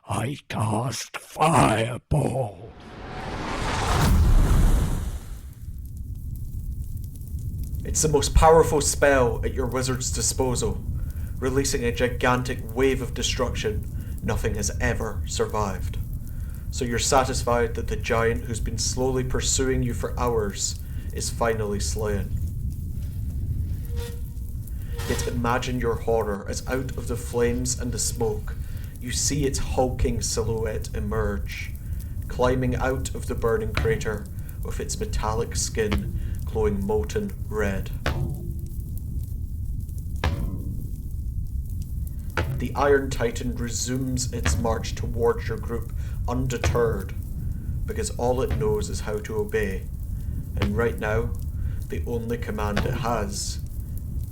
I cast fireball. It's the most powerful spell at your wizard's disposal, releasing a gigantic wave of destruction nothing has ever survived. So you're satisfied that the giant who's been slowly pursuing you for hours is finally slain. Yet imagine your horror as out of the flames and the smoke, you see its hulking silhouette emerge, climbing out of the burning crater with its metallic skin glowing molten red. The Iron Titan resumes its march towards your group undeterred, because all it knows is how to obey, and right now, the only command it has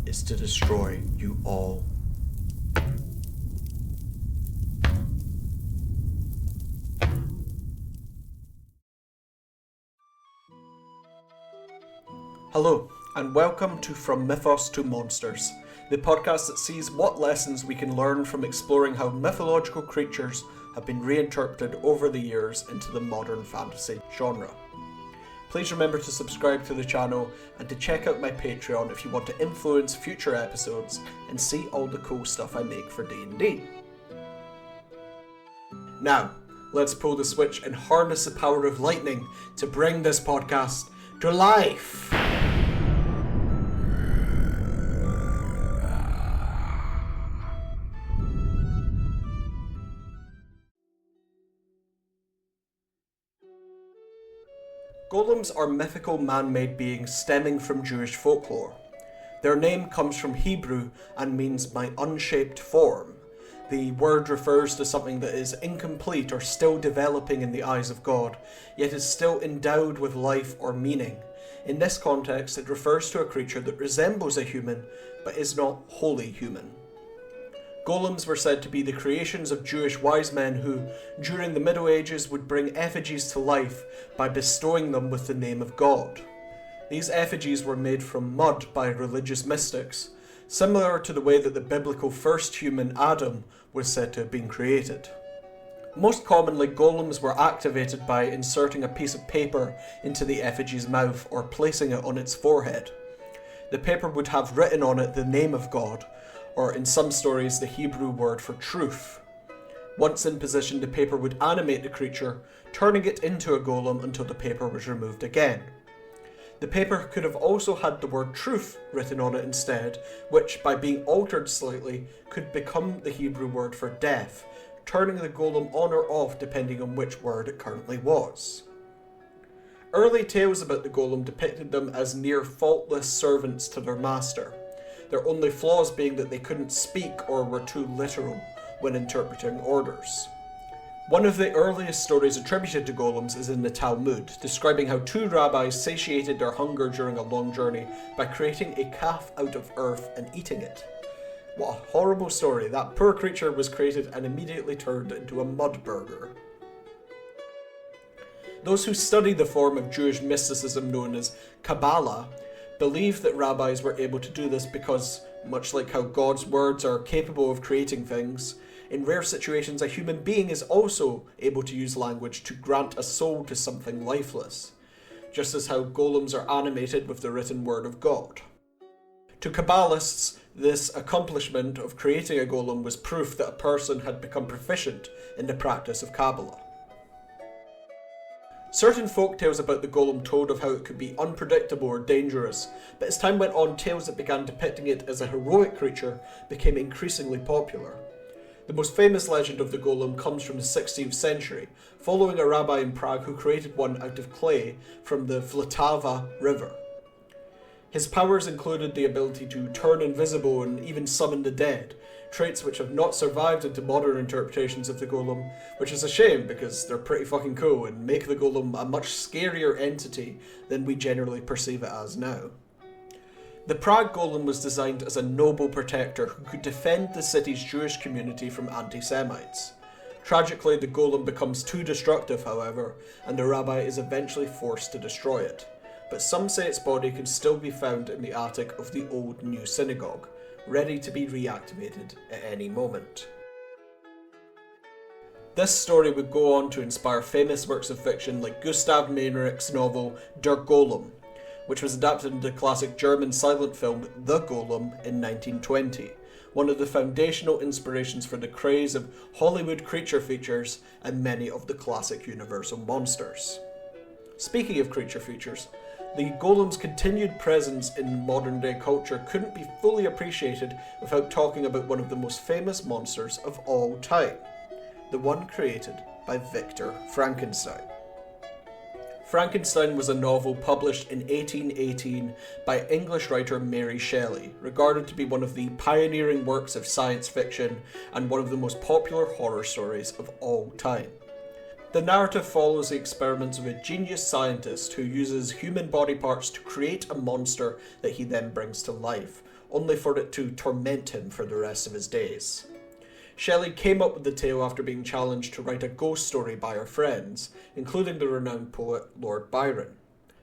is to destroy you all. Hello, and welcome to From Mythos to Monsters, the podcast that sees what lessons we can learn from exploring how mythological creatures have been reinterpreted over the years into the modern fantasy genre. Please remember to subscribe to the channel and to check out my Patreon if you want to influence future episodes and see all the cool stuff I make for D&D. Now, let's pull the switch and harness the power of lightning to bring this podcast to life! Golems are mythical man-made beings stemming from Jewish folklore. Their name comes from Hebrew and means my unshaped form. The word refers to something that is incomplete or still developing in the eyes of God, yet is still endowed with life or meaning. In this context, it refers to a creature that resembles a human, but is not wholly human. Golems were said to be the creations of Jewish wise men who, during the Middle Ages, would bring effigies to life by bestowing them with the name of God. These effigies were made from mud by religious mystics, similar to the way that the biblical first human, Adam, was said to have been created. Most commonly, golems were activated by inserting a piece of paper into the effigy's mouth or placing it on its forehead. The paper would have written on it the name of God, or in some stories the Hebrew word for truth. Once in position, the paper would animate the creature, turning it into a golem until the paper was removed again. The paper could have also had the word truth written on it instead, which, by being altered slightly, could become the Hebrew word for death, turning the golem on or off depending on which word it currently was. Early tales about the golem depicted them as near faultless servants to their master, their only flaws being that they couldn't speak or were too literal when interpreting orders. One of the earliest stories attributed to golems is in the Talmud, describing how two rabbis satiated their hunger during a long journey by creating a calf out of earth and eating it. What a horrible story. That poor creature was created and immediately turned into a mud burger. Those who study the form of Jewish mysticism known as Kabbalah believe that rabbis were able to do this because, much like how God's words are capable of creating things, in rare situations a human being is also able to use language to grant a soul to something lifeless, just as how golems are animated with the written word of God. To Kabbalists, this accomplishment of creating a golem was proof that a person had become proficient in the practice of Kabbalah. Certain folktales about the golem told of how it could be unpredictable or dangerous, but as time went on, tales that began depicting it as a heroic creature became increasingly popular. The most famous legend of the golem comes from the 16th century, following a rabbi in Prague who created one out of clay from the Vltava River. His powers included the ability to turn invisible and even summon the dead, traits which have not survived into modern interpretations of the golem, which is a shame because they're pretty fucking cool and make the golem a much scarier entity than we generally perceive it as now. The Prague golem was designed as a noble protector who could defend the city's Jewish community from anti-Semites. Tragically, the golem becomes too destructive, however, and the rabbi is eventually forced to destroy it. But some say its body can still be found in the attic of the old new synagogue, ready to be reactivated at any moment. This story would go on to inspire famous works of fiction like Gustav Meyrich's novel Der Golem, which was adapted into the classic German silent film The Golem in 1920, one of the foundational inspirations for the craze of Hollywood creature features and many of the classic Universal monsters. Speaking of creature features, the Golem's continued presence in modern day culture couldn't be fully appreciated without talking about one of the most famous monsters of all time, the one created by Victor Frankenstein. Frankenstein was a novel published in 1818 by English writer Mary Shelley, regarded to be one of the pioneering works of science fiction and one of the most popular horror stories of all time. The narrative follows the experiments of a genius scientist who uses human body parts to create a monster that he then brings to life, only for it to torment him for the rest of his days. Shelley came up with the tale after being challenged to write a ghost story by her friends, including the renowned poet Lord Byron.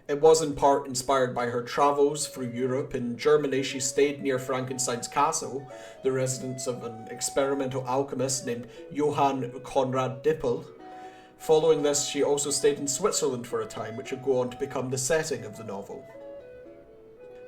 It was in part inspired by her travels through Europe. In Germany, she stayed near Frankenstein's castle, the residence of an experimental alchemist named Johann Conrad Dippel. Following this, she also stayed in Switzerland for a time, which would go on to become the setting of the novel.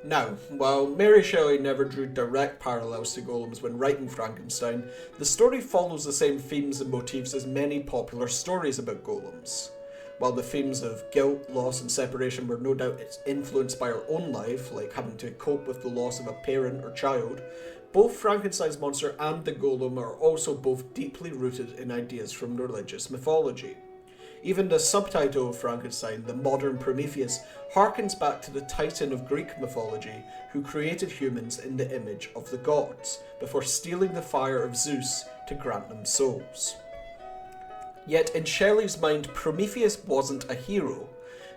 Now, while Mary Shelley never drew direct parallels to golems when writing Frankenstein, the story follows the same themes and motifs as many popular stories about golems. While the themes of guilt, loss and separation were no doubt influenced by her own life, like having to cope with the loss of a parent or child, both Frankenstein's monster and the golem are also both deeply rooted in ideas from religious mythology. Even the subtitle of Frankenstein, the modern Prometheus, harkens back to the Titan of Greek mythology who created humans in the image of the gods, before stealing the fire of Zeus to grant them souls. Yet in Shelley's mind, Prometheus wasn't a hero.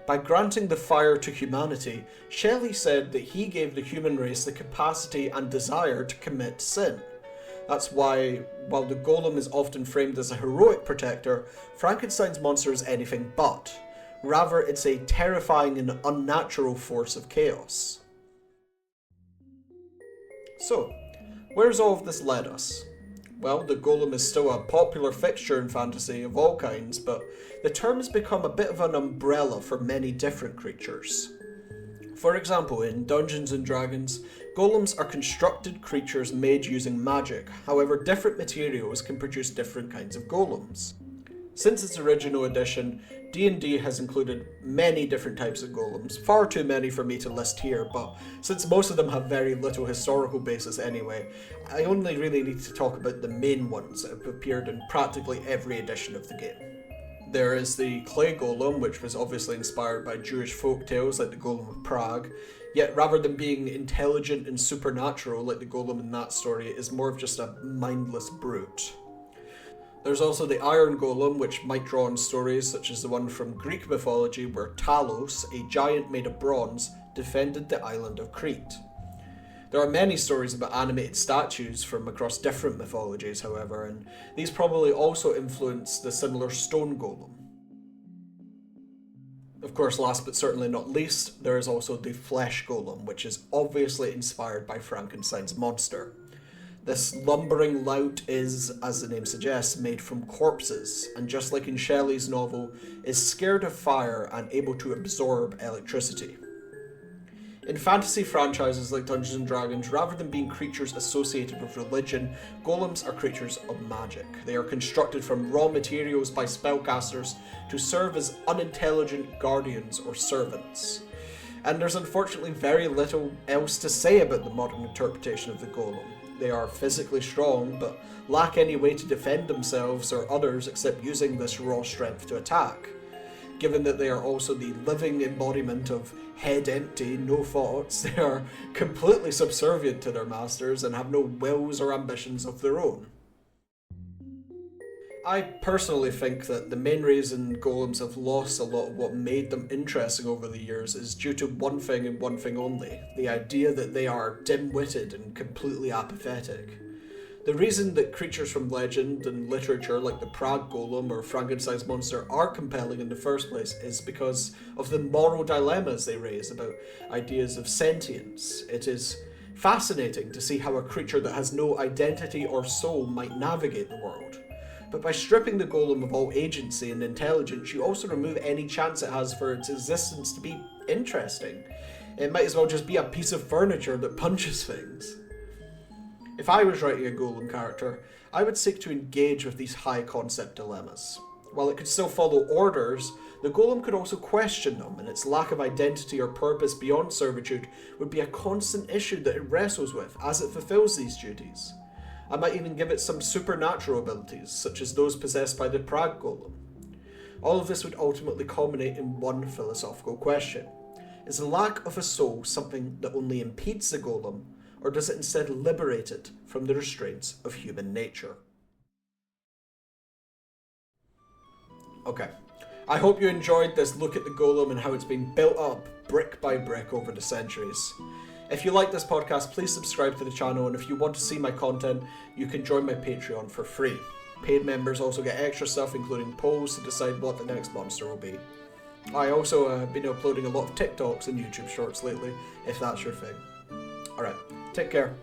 By granting the fire to humanity, Shelley said that he gave the human race the capacity and desire to commit sin. That's why, while the golem is often framed as a heroic protector, Frankenstein's monster is anything but. Rather, it's a terrifying and unnatural force of chaos. So, where's all of this led us? Well, the golem is still a popular fixture in fantasy of all kinds, but the term has become a bit of an umbrella for many different creatures. For example, in Dungeons & Dragons, golems are constructed creatures made using magic. However, different materials can produce different kinds of golems. Since its original edition, D&D has included many different types of golems, far too many for me to list here, but since most of them have very little historical basis anyway, I only really need to talk about the main ones that have appeared in practically every edition of the game. There is the clay golem, which was obviously inspired by Jewish folk tales like the Golem of Prague, yet rather than being intelligent and supernatural like the golem in that story, it is more of just a mindless brute. There's also the iron golem, which might draw on stories such as the one from Greek mythology where Talos, a giant made of bronze, defended the island of Crete. There are many stories about animated statues from across different mythologies, however, and these probably also influence the similar stone golem. Of course, last but certainly not least, there is also the flesh golem, which is obviously inspired by Frankenstein's monster. This lumbering lout is, as the name suggests, made from corpses, and just like in Shelley's novel, is scared of fire and able to absorb electricity. In fantasy franchises like Dungeons & Dragons, rather than being creatures associated with religion, golems are creatures of magic. They are constructed from raw materials by spellcasters to serve as unintelligent guardians or servants. And there's unfortunately very little else to say about the modern interpretation of the golem. They are physically strong, but lack any way to defend themselves or others except using this raw strength to attack. Given that they are also the living embodiment of head empty, no thoughts, they are completely subservient to their masters and have no wills or ambitions of their own. I personally think that the main reason golems have lost a lot of what made them interesting over the years is due to one thing and one thing only: the idea that they are dim-witted and completely apathetic. The reason that creatures from legend and literature like the Prague Golem or Frankenstein's monster are compelling in the first place is because of the moral dilemmas they raise about ideas of sentience. It is fascinating to see how a creature that has no identity or soul might navigate the world. But by stripping the golem of all agency and intelligence, you also remove any chance it has for its existence to be interesting. It might as well just be a piece of furniture that punches things. If I was writing a golem character, I would seek to engage with these high concept dilemmas. While it could still follow orders, the golem could also question them, and its lack of identity or purpose beyond servitude would be a constant issue that it wrestles with as it fulfills these duties. I might even give it some supernatural abilities, such as those possessed by the Prague Golem. All of this would ultimately culminate in one philosophical question. Is the lack of a soul something that only impedes the golem, or does it instead liberate it from the restraints of human nature? Okay, I hope you enjoyed this look at the golem and how it's been built up brick by brick over the centuries. If you like this podcast, please subscribe to the channel, and if you want to see my content, you can join my Patreon for free. Paid members also get extra stuff, including polls to decide what the next monster will be. I also have been uploading a lot of TikToks and YouTube shorts lately, if that's your thing. Alright, take care.